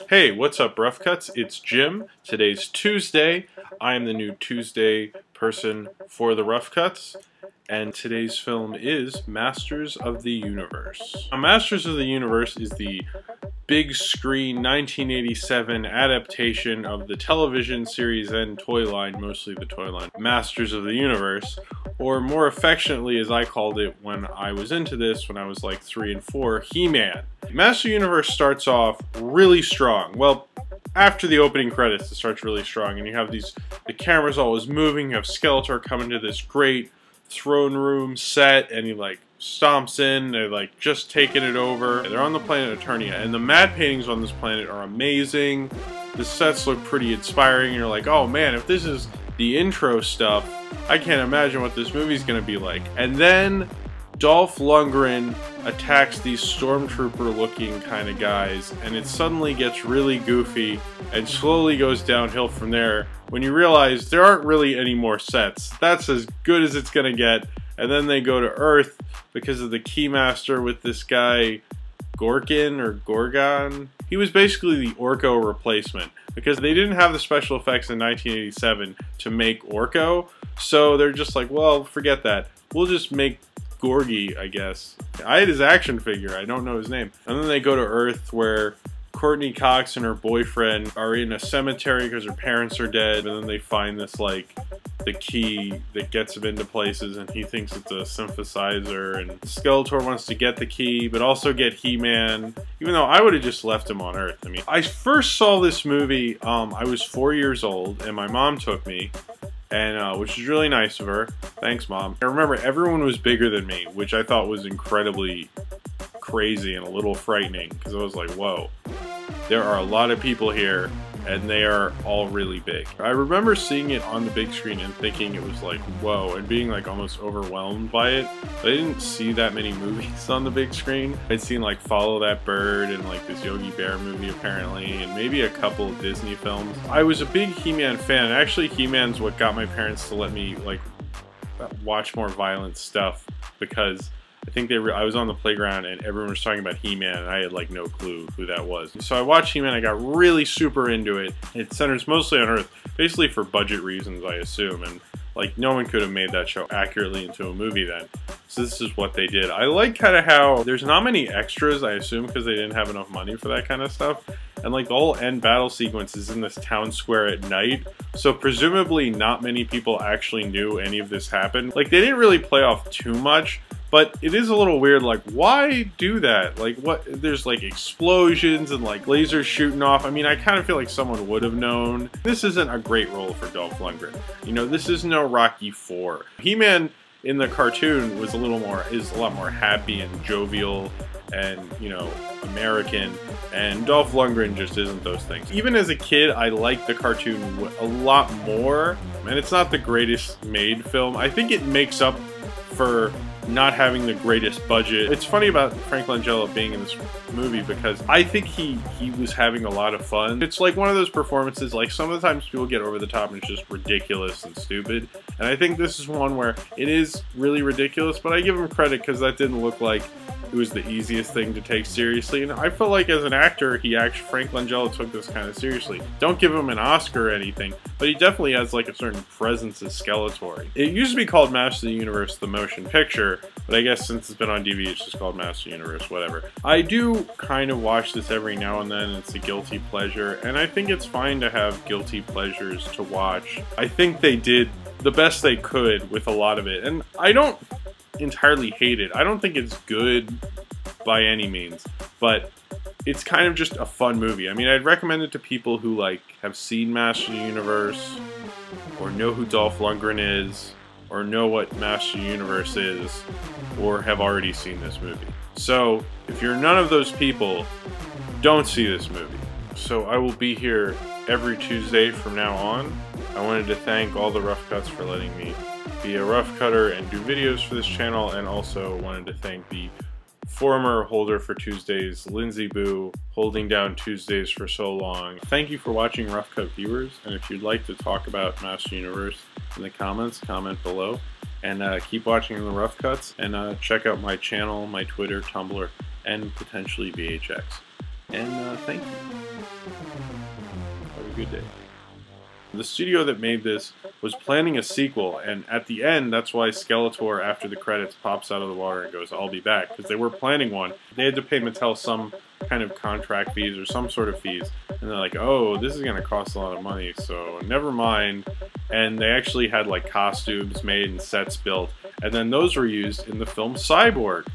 Hey, what's up, Rough Cuts? It's Jim. Today's Tuesday. I am the new Tuesday person for the Rough Cuts, and today's film is Masters of the Universe. Now, Masters of the Universe is the big screen 1987 adaptation of the television series and toy line, mostly the toy line, Masters of the Universe, or more affectionately as I called it when I was into this, when I was like 3 and 4, He-Man. Masters of the Universe starts off really strong. Well, after the opening credits it starts really strong, and you have the camera's always moving, you have Skeletor coming to this great throne room set, and he like stomps in, they're like just taking it over. They're on the planet Eternia, and the matte paintings on this planet are amazing. The sets look pretty inspiring, and you're like, oh man, if this is the intro stuff, I can't imagine what this movie's gonna be like. And then Dolph Lundgren attacks these stormtrooper looking kind of guys, and it suddenly gets really goofy and slowly goes downhill from there when you realize there aren't really any more sets. That's as good as it's gonna get. And then they go to Earth because of the Keymaster with this guy Gorkin or Gorgon. He was basically the Orko replacement because they didn't have the special effects in 1987 to make Orko, so they're just like, well, forget that. We'll just make Gorgie, I guess. I had his action figure, I don't know his name. And then they go to Earth where Courtney Cox and her boyfriend are in a cemetery because her parents are dead, and then they find this like the key that gets him into places, and he thinks it's a synthesizer, and Skeletor wants to get the key but also get He-Man, even though I would have just left him on Earth. I mean, I first saw this movie, I was 4 years old, and my mom took me, and which is really nice of her. Thanks, Mom. I remember everyone was bigger than me, which I thought was incredibly crazy and a little frightening, because I was like, whoa, there are a lot of people here and they are all really big. I remember seeing it on the big screen and thinking it was like, whoa, and being like almost overwhelmed by it. But I didn't see that many movies on the big screen. I'd seen like Follow That Bird and like this Yogi Bear movie apparently, and maybe a couple of Disney films. I was a big He-Man fan. Actually, He-Man's what got my parents to let me like watch more violent stuff, because I think I was on the playground and everyone was talking about He-Man, and I had like no clue who that was. So I watched He-Man, I got really super into it. It centers mostly on Earth, basically for budget reasons, I assume, and like no one could have made that show accurately into a movie then. So this is what they did. I like kind of how there's not many extras, I assume, because they didn't have enough money for that kind of stuff. And like the whole end battle sequence is in this town square at night, so presumably not many people actually knew any of this happened. Like they didn't really play off too much, but it is a little weird, like, why do that? Like, what? There's, like, explosions and, like, lasers shooting off. I mean, I kind of feel like someone would have known. This isn't a great role for Dolph Lundgren. You know, this is no Rocky IV. He-Man in the cartoon was is a lot more happy and jovial and, you know, American, and Dolph Lundgren just isn't those things. Even as a kid, I liked the cartoon a lot more, and it's not the greatest made film. I think it makes up for not having the greatest budget. It's funny about Frank Langella being in this movie because I think he was having a lot of fun. It's like one of those performances, like some of the times people get over the top and it's just ridiculous and stupid, and I think this is one where it is really ridiculous, but I give him credit because that didn't look like it was the easiest thing to take seriously, and I felt like as an actor, Frank Langella took this kind of seriously. Don't give him an Oscar or anything, but he definitely has like a certain presence as Skeletor. It used to be called Masters of the Universe, the motion picture, but I guess since it's been on DVD, it's just called Masters of the Universe, whatever. I do kind of watch this every now and then. It's a guilty pleasure, and I think it's fine to have guilty pleasures to watch. I think they did the best they could with a lot of it, and I don't entirely hate it. I don't think it's good by any means, but it's kind of just a fun movie. I mean, I'd recommend it to people who like have seen Masters of the Universe, or know who Dolph Lundgren is, or know what Masters of the Universe is, or have already seen this movie. So if you're none of those people, don't see this movie. So I will be here every Tuesday from now on. I wanted to thank all the Rough Cuts for letting me be a rough cutter and do videos for this channel, and also wanted to thank the former holder for Tuesdays, Lindsay Boo, holding down Tuesdays for so long. Thank you for watching Rough Cut viewers, and if you'd like to talk about Masters Universe in the comments, comment below, and keep watching the Rough Cuts, and check out my channel, my Twitter, Tumblr, and potentially VHX. And thank you. a good day. The studio that made this was planning a sequel, and at the end, that's why Skeletor, after the credits, pops out of the water and goes, "I'll be back," because they were planning one. They had to pay Mattel some kind of contract fees or some sort of fees, and they're like, "Oh, this is going to cost a lot of money, so never mind." And they actually had like costumes made and sets built, and then those were used in the film Cyborg.